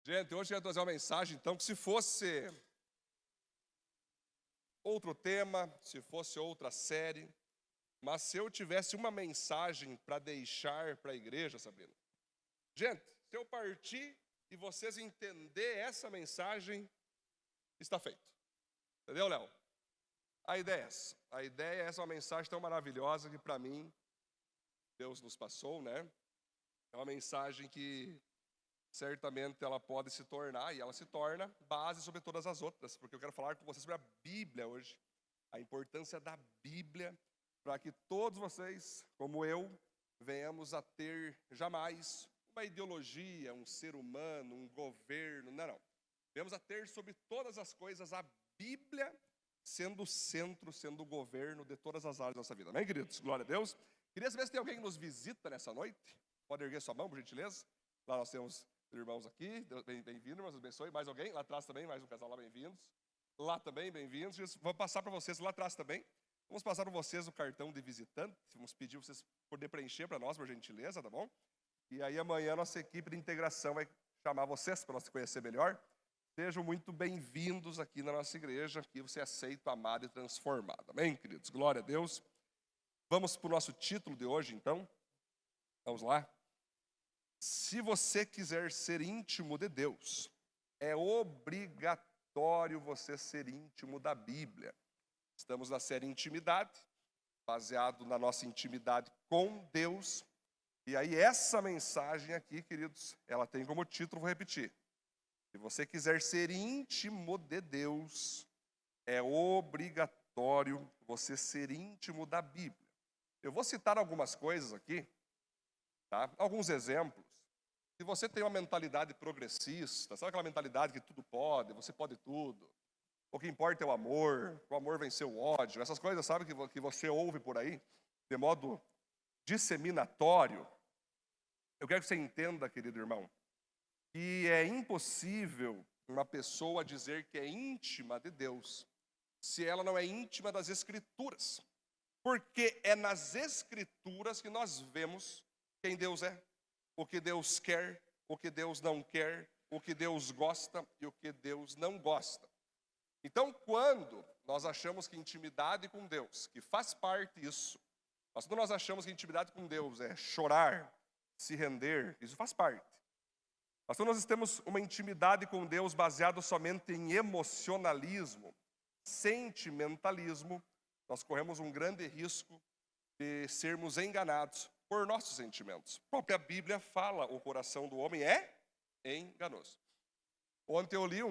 Gente, hoje eu quero trazer uma mensagem, então, que se fosse outro tema, se fosse outra série, mas se eu tivesse uma mensagem para deixar para a igreja, Sabrina. Gente, se eu partir e vocês entender essa mensagem, está feito. Entendeu, Léo? A ideia é essa. A ideia é essa, uma mensagem tão maravilhosa que para mim, Deus nos passou, né? É uma mensagem que certamente ela pode se tornar, e ela se torna, base sobre todas as outras, porque eu quero falar com vocês sobre a Bíblia hoje, a importância da Bíblia, para que todos vocês, como eu, venhamos a ter jamais uma ideologia, um ser humano, um governo, não. Venhamos a ter sobre todas as coisas a Bíblia sendo o centro, sendo o governo de todas as áreas da nossa vida. Amém, queridos? Glória a Deus. Queria saber se tem alguém que nos visita nessa noite. Pode erguer sua mão, por gentileza. Lá nós temos irmãos aqui, bem-vindo, irmãos, abençoe. Mais alguém? Lá atrás também, mais um casal lá, bem-vindos. Lá também, bem-vindos. Vou passar para vocês, lá atrás também. Vamos passar para vocês o cartão de visitante. Vamos pedir para vocês poderem preencher para nós, por gentileza, tá bom? E aí amanhã nossa equipe de integração vai chamar vocês para nós se conhecer melhor. Sejam muito bem-vindos aqui na nossa igreja, aqui você é aceito, amado e transformado. Amém, queridos? Glória a Deus. Vamos para o nosso título de hoje, então. Vamos lá. Se você quiser ser íntimo de Deus, é obrigatório você ser íntimo da Bíblia. Estamos na série Intimidade, baseado na nossa intimidade com Deus. E aí essa mensagem aqui, queridos, ela tem como título, vou repetir. Se você quiser ser íntimo de Deus, é obrigatório você ser íntimo da Bíblia. Eu vou citar algumas coisas aqui, tá? Alguns exemplos. Se você tem uma mentalidade progressista, sabe aquela mentalidade que tudo pode, você pode tudo, o que importa é o amor venceu o ódio, essas coisas, sabe, que você ouve por aí, de modo disseminatório, eu quero que você entenda, querido irmão, que é impossível uma pessoa dizer que é íntima de Deus, se ela não é íntima das Escrituras, porque é nas Escrituras que nós vemos quem Deus é, o que Deus quer, o que Deus não quer, o que Deus gosta e o que Deus não gosta. Então, quando nós achamos que intimidade com Deus, que faz parte disso, mas quando nós achamos que intimidade com Deus é chorar, se render, isso faz parte. Mas quando nós temos uma intimidade com Deus baseada somente em emocionalismo, sentimentalismo, nós corremos um grande risco de sermos enganados por nossos sentimentos. A própria Bíblia fala, o coração do homem é enganoso. Ontem eu li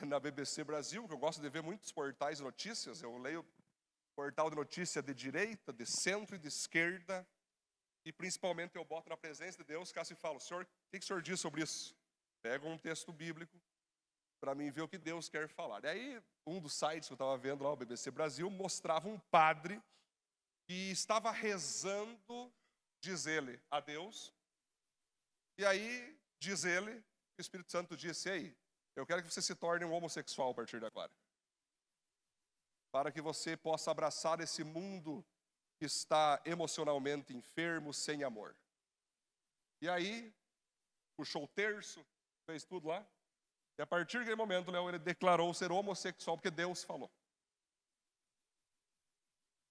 na BBC Brasil, que eu gosto de ver muitos portais de notícias, eu leio portal de notícia de direita, de centro e de esquerda, e principalmente eu boto na presença de Deus, caso e falo, Senhor, o que o Senhor diz sobre isso? Pego um texto bíblico para mim ver o que Deus quer falar. E aí, um dos sites que eu estava vendo lá, o BBC Brasil, mostrava um padre que estava rezando, diz ele, a Deus. E aí, diz ele, o Espírito Santo disse, ei, eu quero que você se torne um homossexual a partir de agora. Para que você possa abraçar esse mundo que está emocionalmente enfermo, sem amor. E aí, puxou o terço, fez tudo lá. E a partir daquele momento, Léo, ele declarou ser homossexual, porque Deus falou.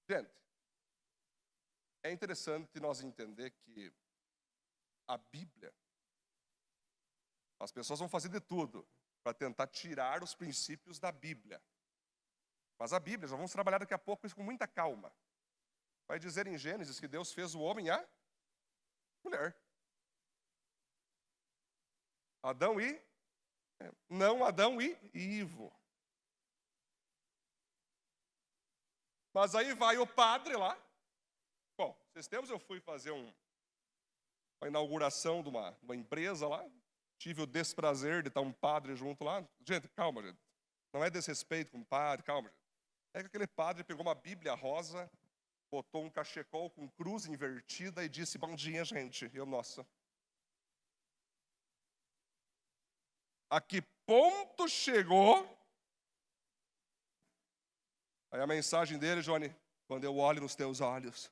Gente, é interessante nós entender que a Bíblia, as pessoas vão fazer de tudo para tentar tirar os princípios da Bíblia. Mas a Bíblia, nós vamos trabalhar daqui a pouco isso com muita calma. Vai dizer em Gênesis que Deus fez o homem e a mulher. Adão e... Não Adão e Ivo. Mas aí vai o padre lá. Bom, esses tempos eu fui fazer uma inauguração de uma empresa lá. Tive o desprazer de estar um padre junto lá. Gente, calma, gente. Não é desrespeito com o padre, calma, gente. É que aquele padre pegou uma Bíblia rosa, botou um cachecol com cruz invertida e disse, bom dia, gente. Eu, nossa. A que ponto chegou? Aí a mensagem dele, Johnny, quando eu olho nos teus olhos.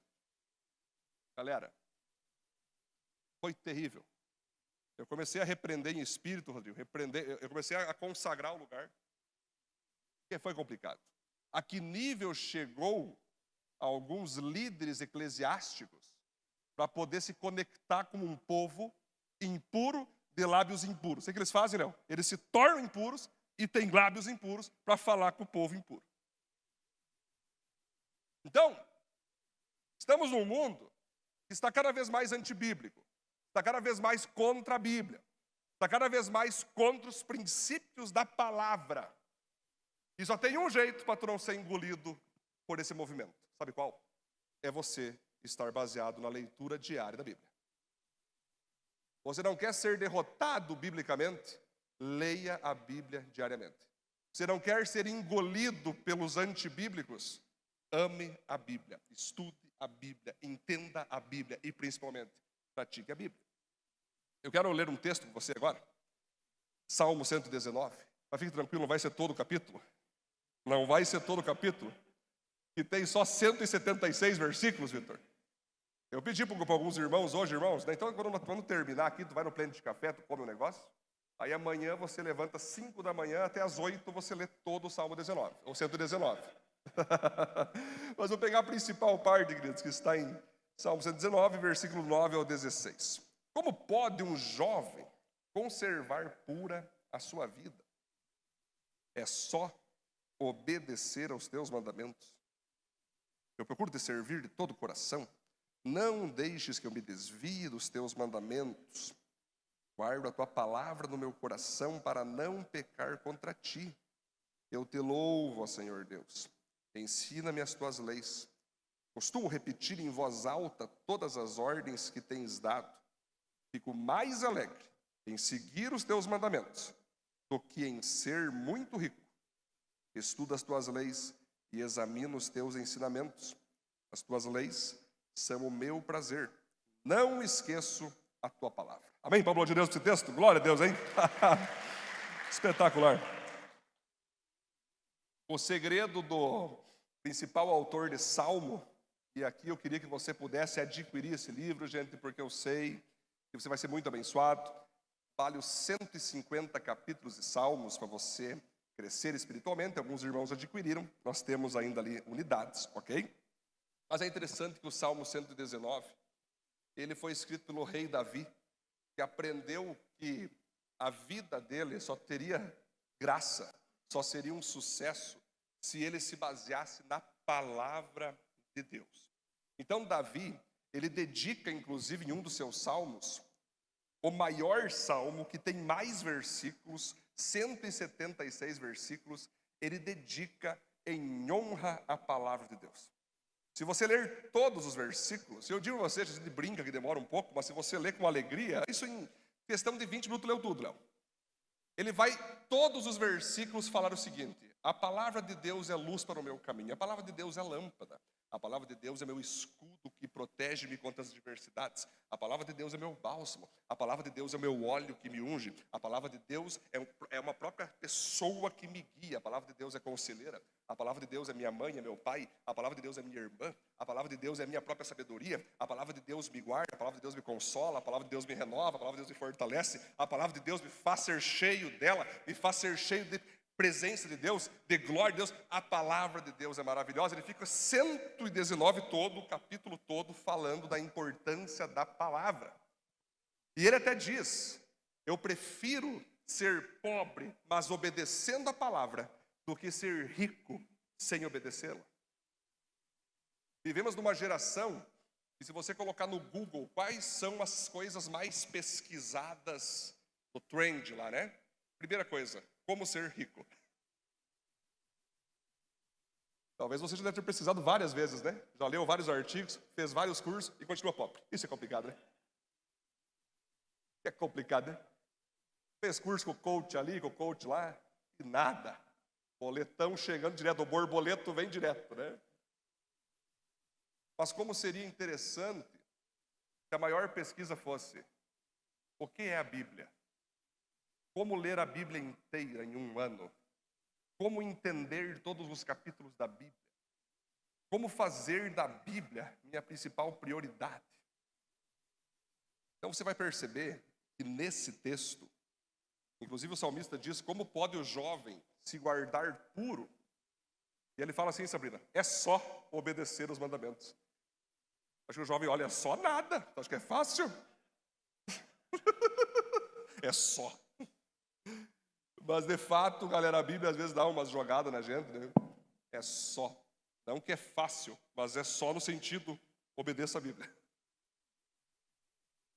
Galera, foi terrível. Eu comecei a repreender em espírito, Rodrigo. Eu comecei a consagrar o lugar. Porque foi complicado. A que nível chegou alguns líderes eclesiásticos para poder se conectar com um povo impuro de lábios impuros? Sei que eles fazem, não? Eles se tornam impuros e têm lábios impuros para falar com o povo impuro. Então, estamos num mundo que está cada vez mais antibíblico, está cada vez mais contra a Bíblia, está cada vez mais contra os princípios da palavra. E só tem um jeito para tu não ser engolido por esse movimento. Sabe qual? É você estar baseado na leitura diária da Bíblia. Você não quer ser derrotado biblicamente? Leia a Bíblia diariamente. Você não quer ser engolido pelos antibíblicos? Ame a Bíblia, estude a Bíblia, entenda a Bíblia e principalmente pratique a Bíblia. Eu quero ler um texto com você agora. Salmo 119. Mas fique tranquilo, não vai ser todo o capítulo. Não vai ser todo o capítulo. Que tem só 176 versículos, Vitor. Eu pedi para alguns irmãos hoje, irmãos, né? Então quando terminar aqui, tu vai no pleno de café, tu come um negócio. Aí amanhã você levanta 5 da manhã até as 8 você lê todo o Salmo 19, ou 119. Mas vou pegar a principal parte, queridos, que está em Salmo 119, versículo 9 ao 16. Como pode um jovem conservar pura a sua vida? É só obedecer aos teus mandamentos. Eu procuro te servir de todo o coração. Não deixes que eu me desvie dos teus mandamentos. Guardo a tua palavra no meu coração para não pecar contra ti. Eu te louvo, ó Senhor Deus. Ensina-me as tuas leis. Costumo repetir em voz alta todas as ordens que tens dado. Fico mais alegre em seguir os teus mandamentos do que em ser muito rico. Estudo as tuas leis e examino os teus ensinamentos. As tuas leis são o meu prazer. Não esqueço a tua palavra. Amém? Pablo de Deus, esse texto? Glória a Deus, hein? Espetacular. O segredo do principal autor de Salmo, e aqui eu queria que você pudesse adquirir esse livro, gente, porque eu sei que você vai ser muito abençoado. Vale os 150 capítulos de Salmos para você crescer espiritualmente. Alguns irmãos adquiriram, nós temos ainda ali unidades, ok? Mas é interessante que o Salmo 119, ele foi escrito pelo rei Davi, que aprendeu que a vida dele só teria graça, só seria um sucesso se ele se baseasse na palavra de Deus. Então Davi, ele dedica inclusive em um dos seus salmos, o maior salmo que tem mais versículos, 176 versículos, ele dedica em honra à palavra de Deus. Se você ler todos os versículos, eu digo a você, a gente brinca que demora um pouco, mas se você ler com alegria, isso em questão de 20 minutos leu tudo, Léo. Ele vai, todos os versículos, falar o seguinte: a palavra de Deus é luz para o meu caminho, a palavra de Deus é lâmpada, a palavra de Deus é meu escudo que protege-me contra as adversidades, a palavra de Deus é meu bálsamo, a palavra de Deus é meu óleo que me unge, a palavra de Deus é uma própria pessoa que me guia, a palavra de Deus é conselheira, a palavra de Deus é minha mãe, é meu pai, a palavra de Deus é minha irmã, a palavra de Deus é minha própria sabedoria, a palavra de Deus me guarda, a palavra de Deus me consola, a palavra de Deus me renova, a palavra de Deus me fortalece, a palavra de Deus me faz ser cheio dela, me faz ser cheio de presença de Deus, de glória de Deus. A palavra de Deus é maravilhosa. Ele fica 119 todo, o capítulo todo, falando da importância da palavra. E ele até diz: eu prefiro ser pobre, mas obedecendo a palavra, do que ser rico sem obedecê-la. Vivemos numa geração que, se você colocar no Google quais são as coisas mais pesquisadas no trend lá, né? Primeira coisa, como ser rico. Talvez você já deve ter pesquisado várias vezes, né? Já leu vários artigos, fez vários cursos e continua pobre. Isso é complicado, né? É complicado, né? Fez curso com o coach ali, com o coach lá, e nada. Boletão chegando direto, o borboleto vem direto, né? Mas como seria interessante se a maior pesquisa fosse: o que é a Bíblia? Como ler a Bíblia inteira em um ano? Como entender todos os capítulos da Bíblia? Como fazer da Bíblia minha principal prioridade? Então você vai perceber que nesse texto, inclusive o salmista diz, como pode o jovem se guardar puro? E ele fala assim, Sabrina, é só obedecer os mandamentos. Acho que o jovem olha, é só nada, acho que é fácil. É só. Mas de fato, galera, a Bíblia às vezes dá umas jogadas na gente, né? É só. Não que é fácil, mas é só no sentido, obedeça a Bíblia.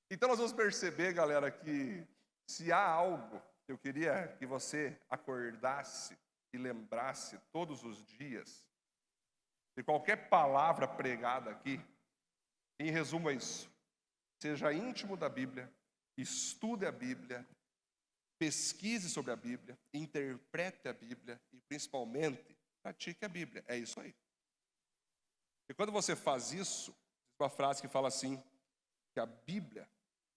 Então nós vamos perceber, galera, que se há algo que eu queria que você acordasse e lembrasse todos os dias, de qualquer palavra pregada aqui, em resumo é isso. Seja íntimo da Bíblia, estude a Bíblia, pesquise sobre a Bíblia, interprete a Bíblia e principalmente pratique a Bíblia. É isso aí. E quando você faz isso, uma frase que fala assim, que a Bíblia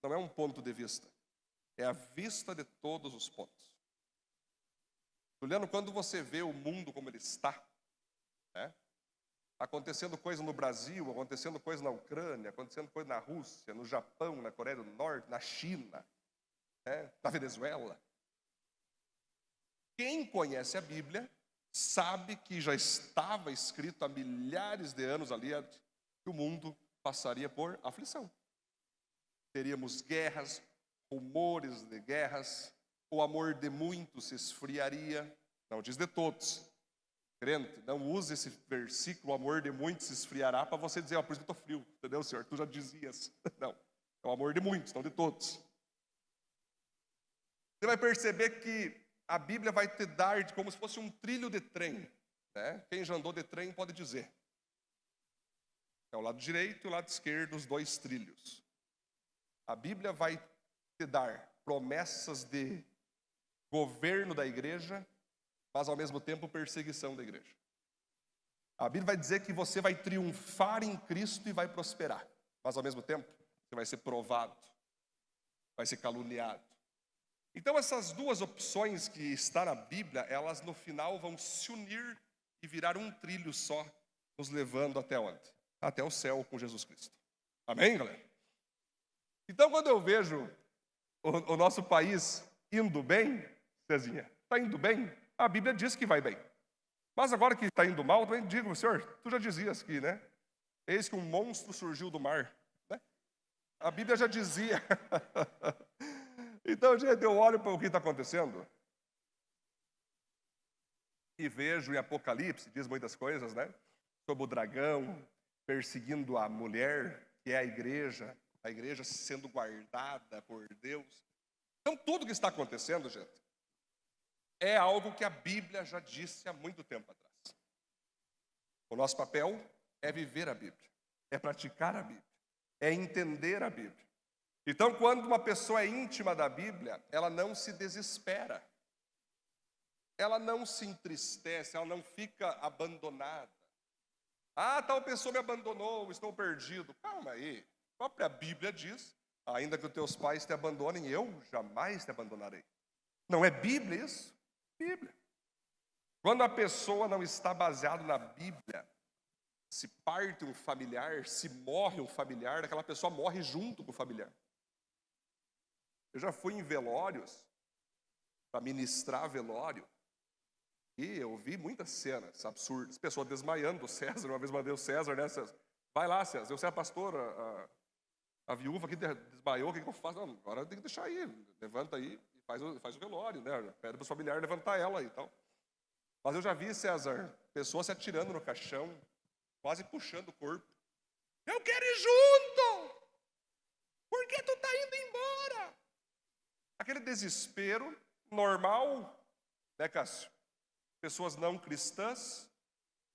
não é um ponto de vista, é a vista de todos os pontos. Juliano, quando você vê o mundo como ele está, né? Acontecendo coisa no Brasil, acontecendo coisa na Ucrânia, acontecendo coisa na Rússia, no Japão, na Coreia do Norte, na China, né? Na Venezuela. Quem conhece a Bíblia sabe que já estava escrito há milhares de anos ali que o mundo passaria por aflição. Teríamos guerras, rumores de guerras, o amor de muitos se esfriaria, não diz de todos. Crente, não use esse versículo, o amor de muitos se esfriará, para você dizer, por isso que eu estou frio, entendeu, Senhor? Tu já dizias. Não, é o amor de muitos, não de todos. Você vai perceber que a Bíblia vai te dar como se fosse um trilho de trem, né? Quem já andou de trem pode dizer. É o lado direito e o lado esquerdo, os dois trilhos. A Bíblia vai te dar promessas de governo da igreja, mas ao mesmo tempo perseguição da igreja. A Bíblia vai dizer que você vai triunfar em Cristo e vai prosperar, mas ao mesmo tempo você vai ser provado, vai ser caluniado. Então essas duas opções que estão na Bíblia, elas no final vão se unir e virar um trilho só, nos levando até onde? Até o céu com Jesus Cristo. Amém, galera? Então quando eu vejo o nosso país indo bem, Cezinha, está indo bem? A Bíblia diz que vai bem. Mas agora que está indo mal, eu também digo, Senhor, tu já dizias que, né? Eis que um monstro surgiu do mar. Né? A Bíblia já dizia. Então, gente, eu olho para o que está acontecendo e vejo em Apocalipse, diz muitas coisas, né? Sobre o dragão perseguindo a mulher, que é a igreja sendo guardada por Deus. Então, tudo que está acontecendo, gente, é algo que a Bíblia já disse há muito tempo atrás. O nosso papel é viver a Bíblia, é praticar a Bíblia, é entender a Bíblia. Então, quando uma pessoa é íntima da Bíblia, ela não se desespera, ela não se entristece, ela não fica abandonada. Ah, tal pessoa me abandonou, estou perdido. Calma aí, a própria Bíblia diz, ainda que os teus pais te abandonem, eu jamais te abandonarei. Não é Bíblia isso? Bíblia. Quando a pessoa não está baseada na Bíblia, se parte um familiar, se morre um familiar, aquela pessoa morre junto com o familiar. Eu já fui em velórios, para ministrar velório, e eu vi muitas cenas absurdas. Pessoas desmaiando, o César, uma vez mandei o César, né, César? Vai lá, César, eu sei a pastora, a viúva que desmaiou, o que eu faço? Não, agora eu tenho que deixar aí, levanta aí. Faz o velório, né? Pede para o familiar levantar ela e tal. Mas eu já vi, César, pessoas se atirando no caixão, quase puxando o corpo. Eu quero ir junto! Por que tu está indo embora? Aquele desespero normal, né, Cássio? Pessoas não cristãs.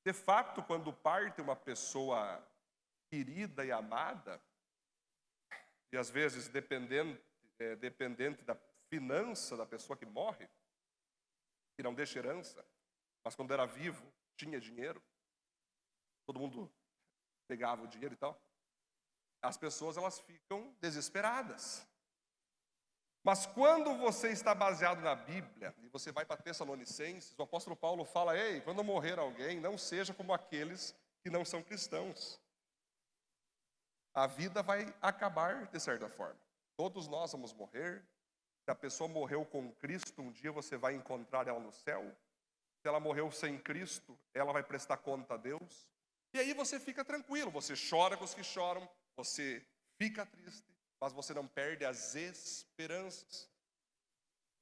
De fato, quando parte uma pessoa querida e amada, e às vezes dependente da finança da pessoa que morre, que não deixa herança, mas quando era vivo, tinha dinheiro, todo mundo pegava o dinheiro e tal, as pessoas elas ficam desesperadas. Mas quando você está baseado na Bíblia, e você vai para Tessalonicenses, o apóstolo Paulo fala, ei, quando morrer alguém, não seja como aqueles que não são cristãos. A vida vai acabar de certa forma. Todos nós vamos morrer. Se a pessoa morreu com Cristo, um dia você vai encontrar ela no céu. Se ela morreu sem Cristo, ela vai prestar conta a Deus. E aí você fica tranquilo, você chora com os que choram, você fica triste, mas você não perde as esperanças.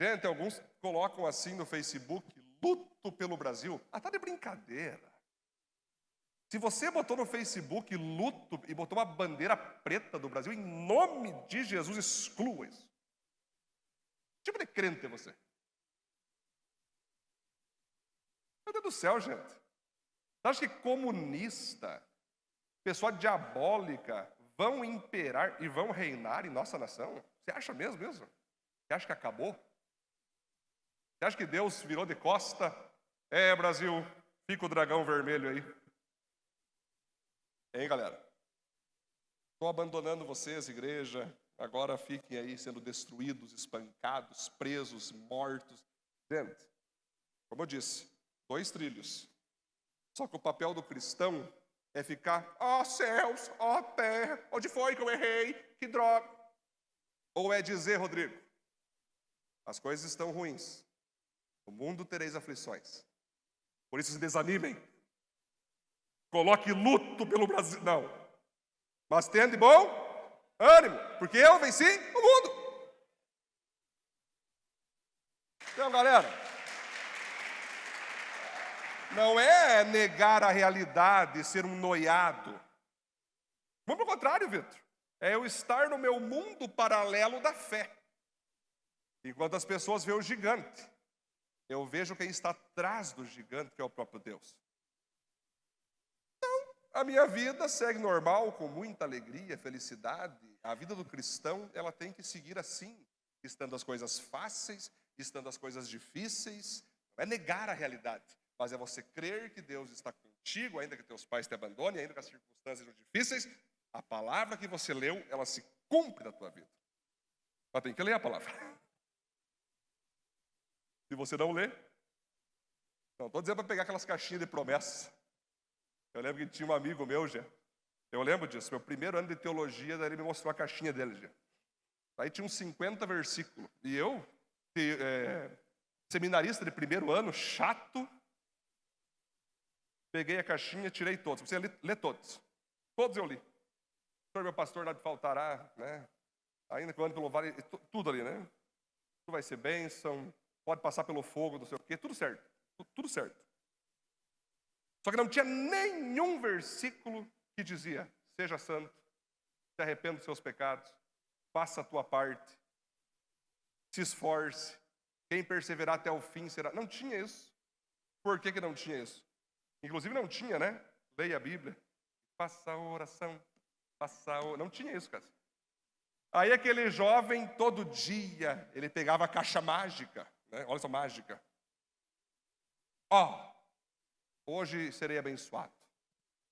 Gente, alguns colocam assim no Facebook, luto pelo Brasil. Ah, tá de brincadeira. Se você botou no Facebook luto e botou uma bandeira preta do Brasil, em nome de Jesus, exclua isso. Que tipo de crente é você? Meu Deus do céu, gente. Você acha que comunista, pessoa diabólica, vão imperar e vão reinar em nossa nação? Você acha mesmo? Você acha que acabou? Você acha que Deus virou de costa? Brasil, fica o dragão vermelho aí. Hein, galera? Estou abandonando vocês, igreja. Agora fiquem aí sendo destruídos, espancados, presos, mortos. Gente, como eu disse, 2 trilhos. Só que o papel do cristão é ficar, ó céus, ó terra, onde foi que eu errei? Que droga. Ou é dizer, Rodrigo, as coisas estão ruins. No mundo tereis aflições. Por isso se desanimem. Coloque luto pelo Brasil. Não. Mas tenha de bom ânimo, porque eu venci o mundo. Então, galera, não é negar a realidade, ser um noiado. Muito pelo contrário, Vitor. É eu estar no meu mundo paralelo da fé. Enquanto as pessoas veem o gigante, eu vejo quem está atrás do gigante, que é o próprio Deus. Então, a minha vida segue normal, com muita alegria, felicidade. A vida do cristão, ela tem que seguir assim, estando as coisas fáceis, estando as coisas difíceis. Não é negar a realidade, mas é você crer que Deus está contigo, ainda que teus pais te abandonem, ainda que as circunstâncias sejam difíceis. A palavra que você leu, ela se cumpre na tua vida. Mas tem que ler a palavra. Se você não lê, não estou dizendo para pegar aquelas caixinhas de promessas. Eu lembro que tinha um amigo meu, já. Eu lembro disso, meu primeiro ano de teologia, daí ele me mostrou a caixinha dele, já. Aí tinha uns 50 versículos. E eu, seminarista de primeiro ano, chato, peguei a caixinha, tirei todos. Você lê todos. Todos eu li. O senhor, meu pastor, lá de faltará, né? Ainda que eu ande pelo vale, tudo ali, né? Tudo vai ser bênção. Pode passar pelo fogo, não sei o quê, tudo certo. Tudo certo. Só que não tinha nenhum versículo que dizia, seja santo, se arrependa dos seus pecados, faça a tua parte, se esforce, quem perseverar até o fim será. Não tinha isso. Por que não tinha isso? Inclusive não tinha, né? Leia a Bíblia, faça a oração, não tinha isso, cara. Aí aquele jovem, todo dia, ele pegava a caixa mágica, né? Olha só, mágica. Hoje serei abençoado.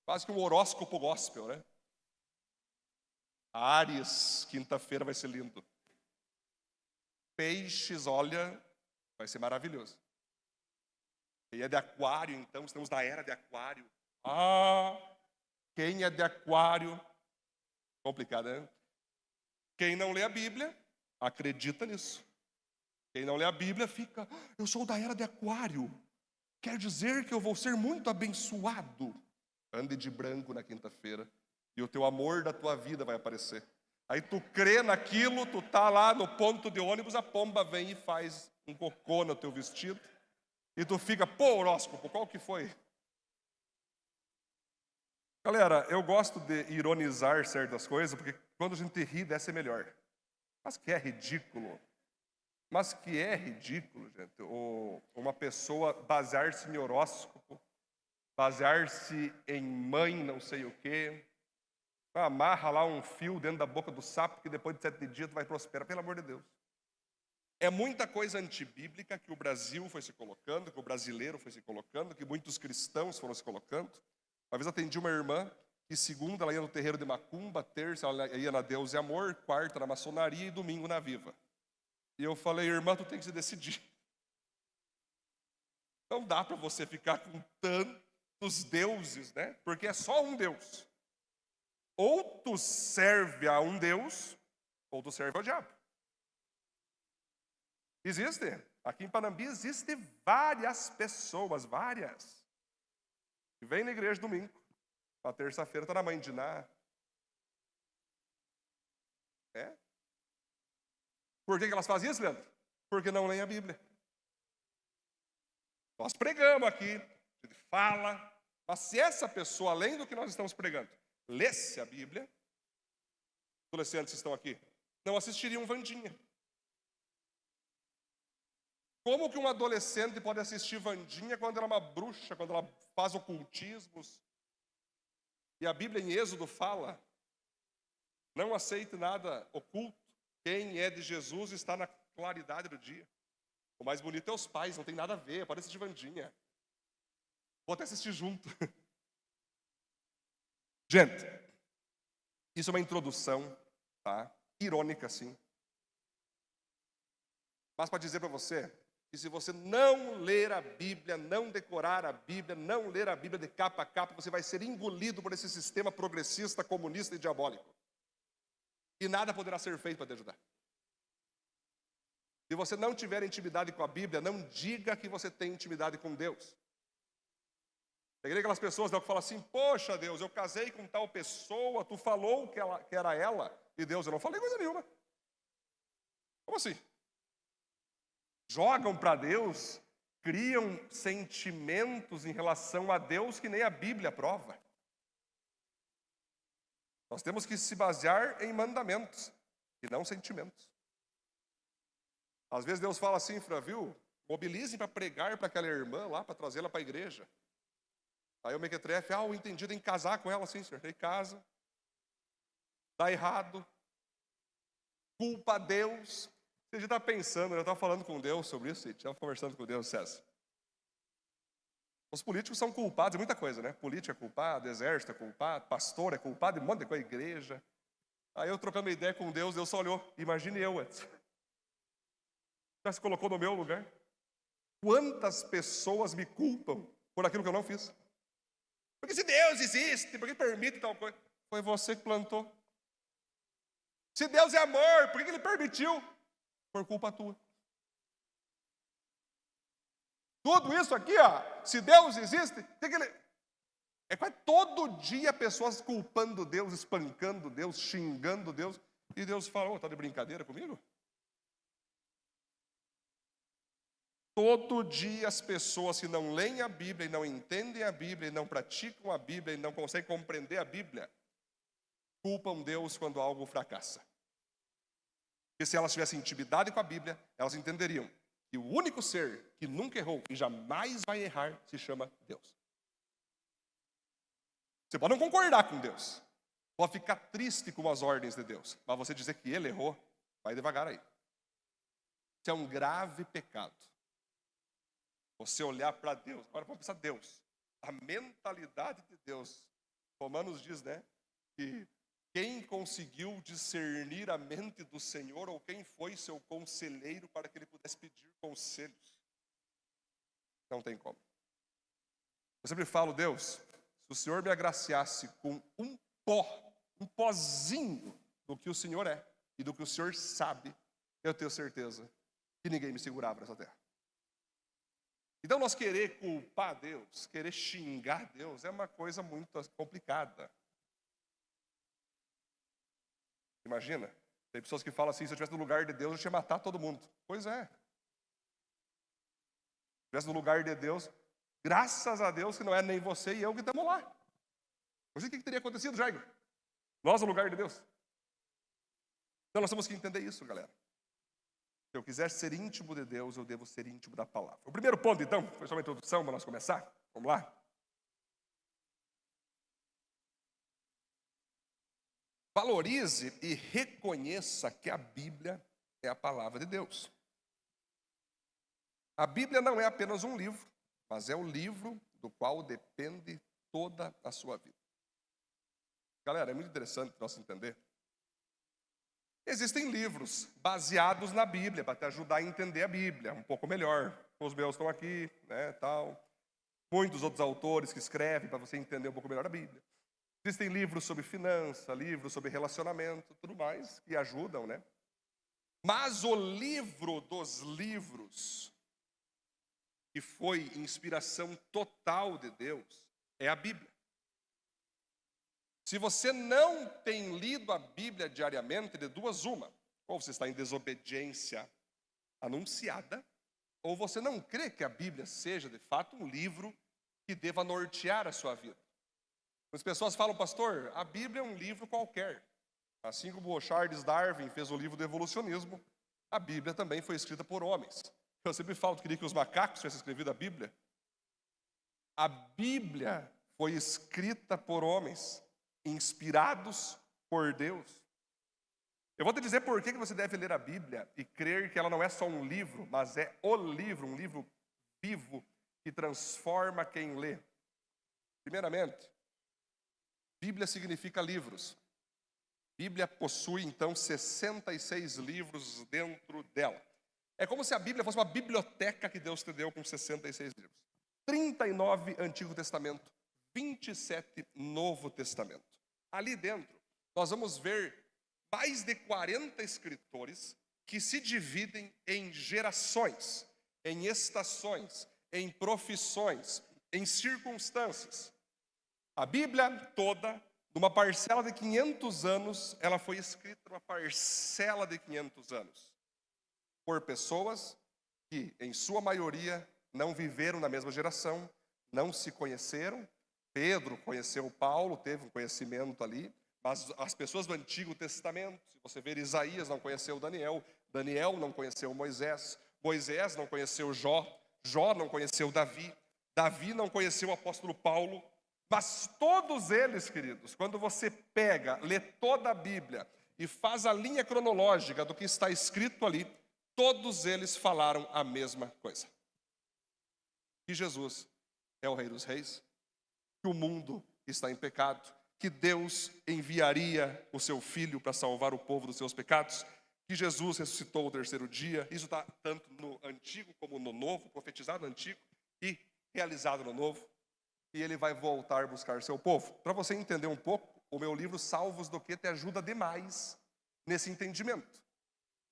Quase que um horóscopo gospel, né? Áries, quinta-feira vai ser lindo. Peixes, olha, vai ser maravilhoso. Quem é de aquário, então, estamos na era de aquário. Quem é de aquário? Complicado, né? Quem não lê a Bíblia, acredita nisso. Quem não lê a Bíblia fica, eu sou da era de aquário. Quer dizer que eu vou ser muito abençoado. Ande de branco na quinta-feira e o teu amor da tua vida vai aparecer. Aí tu crê naquilo, tu tá lá no ponto de ônibus, a pomba vem e faz um cocô no teu vestido. E tu fica, horóscopo, qual que foi? Galera, eu gosto de ironizar certas coisas, porque quando a gente ri, deve ser melhor. Mas que é ridículo. Mas que é ridículo, gente. Uma pessoa basear-se em horóscopo, basear-se em mãe não sei o quê, amarra lá um fio dentro da boca do sapo que depois de 7 dias tu vai prosperar, pelo amor de Deus. É muita coisa antibíblica que o Brasil foi se colocando, que o brasileiro foi se colocando, que muitos cristãos foram se colocando. Uma vez atendi uma irmã que segunda ela ia no terreiro de macumba, terça ela ia na Deus e Amor, quarta na maçonaria e domingo na Viva. E eu falei, irmã, tu tem que se decidir. Não dá para você ficar com tantos deuses, né? Porque é só um Deus. Ou tu serve a um Deus, ou tu serve ao diabo. Existe. Aqui em Panambi existem várias pessoas, que vêm na igreja domingo. Na terça-feira está na mãe de Ná. Por que elas fazem isso, Leandro? Porque não leem a Bíblia. Nós pregamos aqui, a gente fala, mas se essa pessoa, além do que nós estamos pregando, lesse a Bíblia, adolescentes que estão aqui, não assistiriam Wandinha. Como que um adolescente pode assistir Wandinha quando ela é uma bruxa, quando ela faz ocultismos? E a Bíblia em Êxodo fala, não aceite nada oculto, quem é de Jesus está na claridade do dia. O mais bonito é os pais, não tem nada a ver, pode assistir Wandinha. Vou até assistir junto. Gente, isso é uma introdução, tá? Irônica, sim. Mas para dizer para você que se você não ler a Bíblia, não decorar a Bíblia, não ler a Bíblia de capa a capa, você vai ser engolido por esse sistema progressista, comunista e diabólico. E nada poderá ser feito para te ajudar. Se você não tiver intimidade com a Bíblia, não diga que você tem intimidade com Deus. Peguei aquelas pessoas que falam assim, poxa Deus, eu casei com tal pessoa, tu falou que era ela, e Deus, eu não falei coisa nenhuma. Como assim? Jogam para Deus, criam sentimentos em relação a Deus que nem a Bíblia prova. Nós temos que se basear em mandamentos e não sentimentos. Às vezes Deus fala assim, viu? Mobilizem para pregar para aquela irmã lá, para trazê-la para a igreja. Aí o mequetrefe, o entendido em casar com ela, sim, senhor. Aí casa, dá errado, culpa a Deus. Você já está pensando, eu estava falando com Deus sobre isso, estava conversando com Deus, César. Os políticos são culpados de muita coisa, né? Político é culpado, exército é culpado, pastor é culpado, de um monte de coisa, igreja. Aí eu trocando uma ideia com Deus, Deus só olhou, imagine eu antes. Já se colocou no meu lugar? Quantas pessoas me culpam por aquilo que eu não fiz? Porque se Deus existe, por que permite tal coisa? Foi você que plantou. Se Deus é amor, por que Ele permitiu? Por culpa tua. Tudo isso aqui, se Deus existe, tem que Ele... É quase todo dia pessoas culpando Deus, espancando Deus, xingando Deus. E Deus fala, está de brincadeira comigo? Todo dia as pessoas que não leem a Bíblia e não entendem a Bíblia e não praticam a Bíblia e não conseguem compreender a Bíblia, culpam Deus quando algo fracassa. Porque se elas tivessem intimidade com a Bíblia, elas entenderiam que o único ser que nunca errou e jamais vai errar se chama Deus. Você pode não concordar com Deus, pode ficar triste com as ordens de Deus, mas você dizer que Ele errou, vai devagar aí. Isso é um grave pecado. Você olhar para Deus, agora vamos pensar Deus, a mentalidade de Deus. Romanos diz, né, que quem conseguiu discernir a mente do Senhor ou quem foi seu conselheiro para que ele pudesse pedir conselhos? Não tem como. Eu sempre falo, Deus, se o Senhor me agraciasse com um pozinho do que o Senhor é e do que o Senhor sabe, eu tenho certeza que ninguém me segurava nessa terra. Então nós querer culpar Deus, querer xingar Deus, é uma coisa muito complicada. Imagina, tem pessoas que falam assim, se eu estivesse no lugar de Deus, eu tinha matar todo mundo. Pois é. Se eu estivesse no lugar de Deus, graças a Deus que não é nem você e eu que estamos lá. Você, o que teria acontecido, Jairo? Nós no lugar de Deus. Então nós temos que entender isso, galera. Se eu quiser ser íntimo de Deus, eu devo ser íntimo da palavra. O primeiro ponto, então, foi só uma introdução para nós começar. Vamos lá? Valorize e reconheça que a Bíblia é a palavra de Deus. A Bíblia não é apenas um livro, mas é o livro do qual depende toda a sua vida. Galera, é muito interessante nós entender. Existem livros baseados na Bíblia, para te ajudar a entender a Bíblia um pouco melhor. Os meus estão aqui, né, tal. Muitos outros autores que escrevem para você entender um pouco melhor a Bíblia. Existem livros sobre finança, livros sobre relacionamento, tudo mais, que ajudam, né? Mas o livro dos livros, que foi inspiração total de Deus, é a Bíblia. Se você não tem lido a Bíblia diariamente, de duas uma: ou você está em desobediência anunciada, ou você não crê que a Bíblia seja, de fato, um livro que deva nortear a sua vida. As pessoas falam: pastor, a Bíblia é um livro qualquer. Assim como o Charles Darwin fez o livro do evolucionismo, a Bíblia também foi escrita por homens. Eu sempre falo que queria que os macacos tivessem escrevido a Bíblia. A Bíblia foi escrita por homens, inspirados por Deus. Eu vou te dizer por que você deve ler a Bíblia e crer que ela não é só um livro, mas é o livro, um livro vivo que transforma quem lê. Primeiramente, Bíblia significa livros. Bíblia possui, então, 66 livros dentro dela. É como se a Bíblia fosse uma biblioteca que Deus te deu com 66 livros. 39 Antigo Testamento, 27 Novo Testamento. Ali dentro, nós vamos ver mais de 40 escritores que se dividem em gerações, em estações, em profissões, em circunstâncias. A Bíblia toda, numa parcela de 500 anos, ela foi escrita numa parcela de 500 anos, por pessoas que, em sua maioria, não viveram na mesma geração, não se conheceram. Pedro conheceu Paulo, teve um conhecimento ali, mas as pessoas do Antigo Testamento, se você ver Isaías, não conheceu Daniel, Daniel não conheceu Moisés, Moisés não conheceu Jó, Jó não conheceu Davi, Davi não conheceu o apóstolo Paulo. Mas todos eles, queridos, quando você pega, lê toda a Bíblia e faz a linha cronológica do que está escrito ali, todos eles falaram a mesma coisa: que Jesus é o Rei dos Reis, que o mundo está em pecado, que Deus enviaria o seu Filho para salvar o povo dos seus pecados, que Jesus ressuscitou o terceiro dia. Isso está tanto no Antigo como no Novo, profetizado no Antigo e realizado no Novo. E ele vai voltar a buscar seu povo. Para você entender um pouco, o meu livro Salvos do Que te ajuda demais nesse entendimento.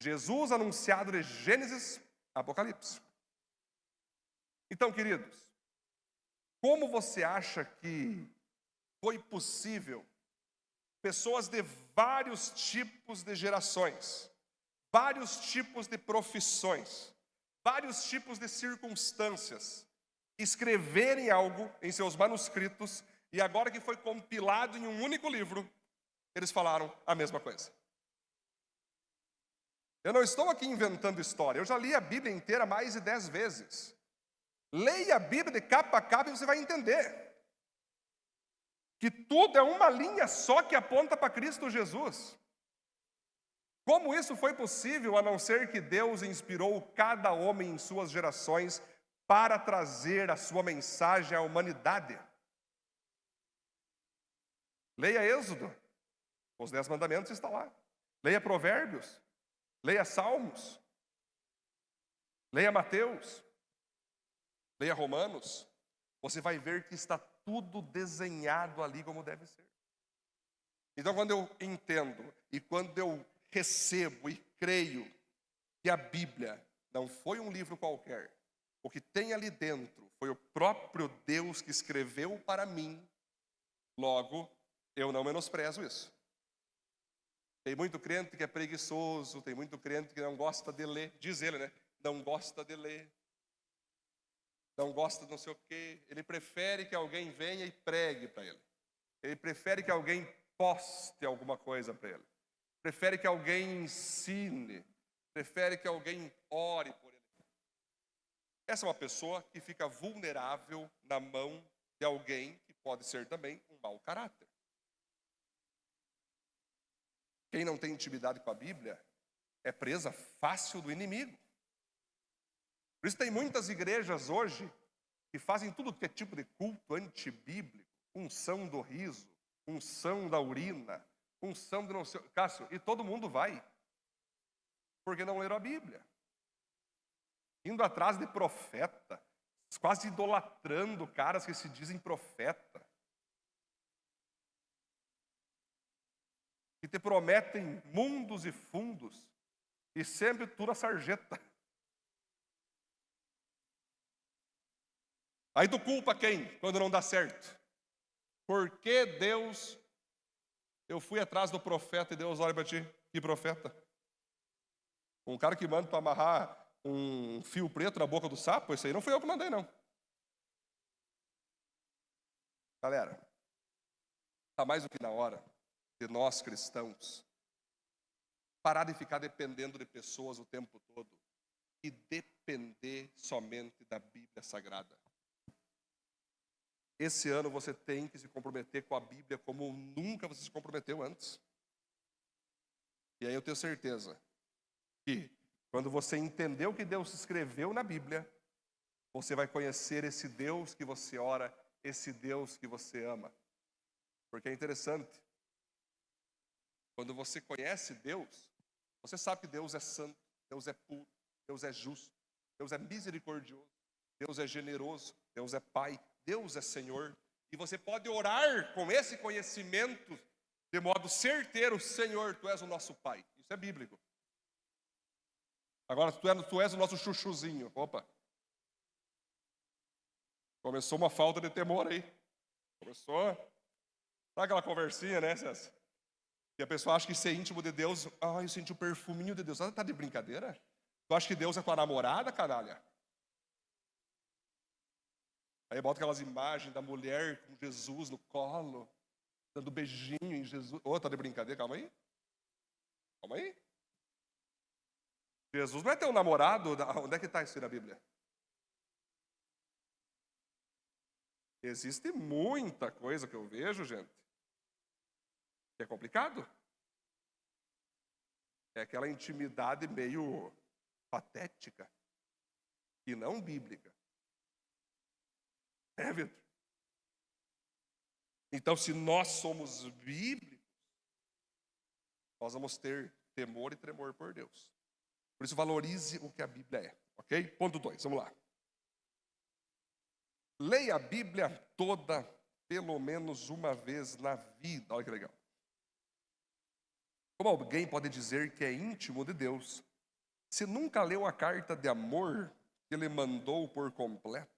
Jesus anunciado de Gênesis a Apocalipse. Então, queridos, como você acha que foi possível pessoas de vários tipos de gerações, vários tipos de profissões, vários tipos de circunstâncias, escreverem algo em seus manuscritos, e agora que foi compilado em um único livro, eles falaram a mesma coisa? Eu não estou aqui inventando história, eu já li a Bíblia inteira mais de 10 vezes. Leia a Bíblia de capa a capa e você vai entender que tudo é uma linha só que aponta para Cristo Jesus. Como isso foi possível, a não ser que Deus inspirou cada homem em suas gerações para trazer a sua mensagem à humanidade? Leia Êxodo, os 10 mandamentos estão lá. Leia Provérbios, leia Salmos, leia Mateus, leia Romanos. Você vai ver que está tudo desenhado ali como deve ser. Então, quando eu entendo e quando eu recebo e creio que a Bíblia não foi um livro qualquer, o que tem ali dentro foi o próprio Deus que escreveu para mim, logo, eu não menosprezo isso. Tem muito crente que é preguiçoso, tem muito crente que não gosta de ler, diz ele, né? Não gosta de ler, não gosta de não sei o quê. Ele prefere que alguém venha e pregue para ele. Ele prefere que alguém poste alguma coisa para ele. Prefere que alguém ensine, prefere que alguém ore por ele. Essa é uma pessoa que fica vulnerável na mão de alguém que pode ser também um mau caráter. Quem não tem intimidade com a Bíblia é presa fácil do inimigo. Por isso tem muitas igrejas hoje que fazem tudo que é tipo de culto antibíblico, unção do riso, unção da urina, unção de não sei... Cássio, e todo mundo vai, porque não leram a Bíblia. Indo atrás de profeta, quase idolatrando caras que se dizem profeta. te prometem mundos e fundos, e sempre tu na sarjeta. Aí tu culpa quem quando não dá certo? Porque Deus, eu fui atrás do profeta e Deus olha para ti, que profeta? Um cara que manda tu amarrar um fio preto na boca do sapo, isso aí não fui eu que mandei, não. Galera, está mais do que na hora de nós cristãos parar de ficar dependendo de pessoas o tempo todo e depender somente da Bíblia Sagrada. Esse ano você tem que se comprometer com a Bíblia como nunca você se comprometeu antes. E aí eu tenho certeza que quando você entender o que Deus escreveu na Bíblia, você vai conhecer esse Deus que você ora, esse Deus que você ama. Porque é interessante, quando você conhece Deus, você sabe que Deus é santo, Deus é puro, Deus é justo, Deus é misericordioso, Deus é generoso, Deus é Pai, Deus é Senhor. E você pode orar com esse conhecimento de modo certeiro: Senhor, Tu és o nosso Pai. Isso é bíblico. Agora, tu és o nosso chuchuzinho. Opa. Começou uma falta de temor aí. Começou. Sabe aquela conversinha, né, César? Que a pessoa acha que ser íntimo de Deus, eu senti o perfuminho de Deus. Tá de brincadeira? Tu acha que Deus é tua namorada, canalha? Aí bota aquelas imagens da mulher com Jesus no colo, dando beijinho em Jesus. Tá de brincadeira? Calma aí. Calma aí. Jesus não é teu namorado. Onde é que está isso aí na Bíblia? Existe muita coisa que eu vejo, gente, que é complicado. É aquela intimidade meio patética e não bíblica. É, Vitor? Então, se nós somos bíblicos, nós vamos ter temor e tremor por Deus. Por isso, valorize o que a Bíblia é. Ok? Ponto 2, vamos lá. Leia a Bíblia toda, pelo menos uma vez na vida. Olha que legal. Como alguém pode dizer que é íntimo de Deus, se nunca leu a carta de amor que Ele mandou por completo?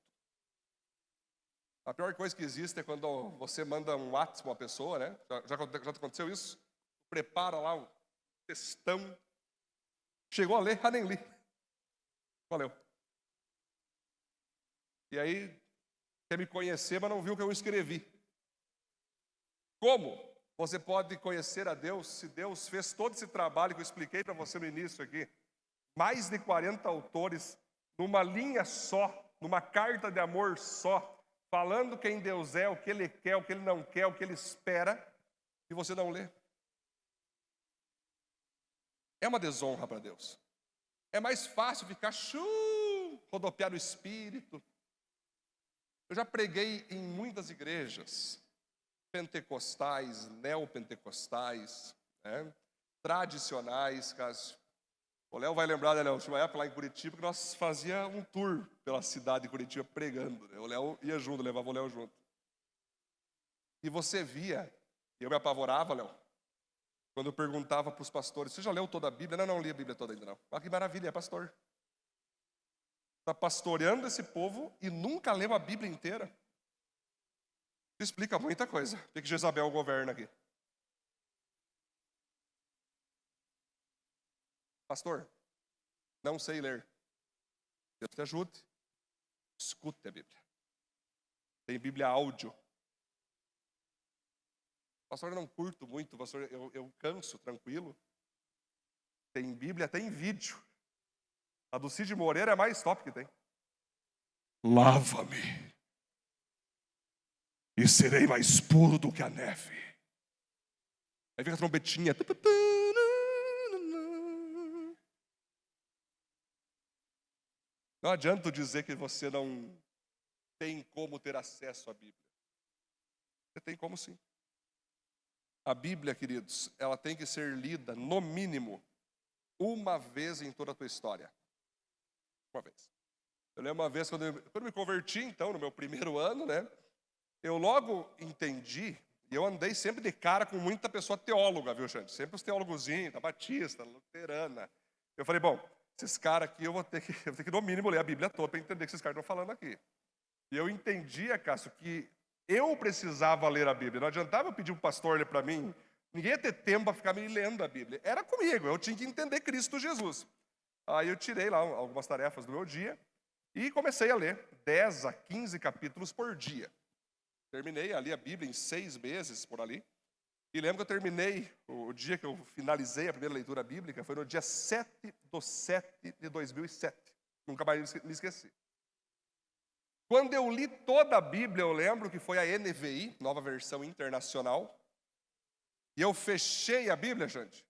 A pior coisa que existe é quando você manda um WhatsApp para uma pessoa, né? Já aconteceu isso? Prepara lá um textão. Chegou a ler, nem li. Valeu. E aí, quer me conhecer, mas não viu o que eu escrevi. Como você pode conhecer a Deus se Deus fez todo esse trabalho que eu expliquei para você no início aqui? Mais de 40 autores, numa linha só, numa carta de amor só, falando quem Deus é, o que Ele quer, o que Ele não quer, o que Ele espera, e você não lê. É uma desonra para Deus. É mais fácil ficar rodopiar no espírito. Eu já preguei em muitas igrejas, pentecostais, neopentecostais, né, tradicionais, Cássio. O Léo vai lembrar, né, na última época lá em Curitiba, que nós fazíamos um tour pela cidade de Curitiba pregando. Né? O Léo ia junto, levava o Léo junto. E você via, e eu me apavorava, Léo, quando eu perguntava para os pastores: você já leu toda a Bíblia? Não li a Bíblia toda ainda não. Olha que maravilha, é pastor. Está pastoreando esse povo e nunca leu a Bíblia inteira. Isso explica muita coisa. Por que Jezabel governa aqui? Pastor, não sei ler. Deus te ajude. Escute a Bíblia. Tem Bíblia áudio. Pastor, eu não curto muito. Pastor, eu canso, tranquilo. Tem Bíblia, tem vídeo. A do Cid Moreira é a mais top que tem. Lava-me, e serei mais puro do que a neve. Aí fica a trombetinha. Não adianta dizer que você não tem como ter acesso à Bíblia. Você tem como sim. A Bíblia, queridos, ela tem que ser lida, no mínimo, uma vez em toda a tua história. Uma vez. Eu lembro uma vez, quando eu me converti, então, no meu primeiro ano, né? Eu logo entendi, e eu andei sempre de cara com muita pessoa teóloga, viu, gente? Sempre os teólogozinhos, da Batista, luterana. Eu falei, bom, esses caras aqui eu vou ter que no mínimo ler a Bíblia toda para entender o que esses caras estão falando aqui. E eu entendia, Cássio, que eu precisava ler a Bíblia. Não adiantava eu pedir um pastor ler para mim. Ninguém ia ter tempo para ficar me lendo a Bíblia. Era comigo, eu tinha que entender Cristo Jesus. Aí eu tirei lá algumas tarefas do meu dia e comecei a ler 10 a 15 capítulos por dia. Terminei ali a Bíblia em 6 meses, por ali. E lembro que eu terminei, o dia que eu finalizei a primeira leitura bíblica, foi no dia 7/7/2007. Nunca mais me esqueci. Quando eu li toda a Bíblia, eu lembro que foi a NVI, Nova Versão Internacional. E eu fechei a Bíblia, gente.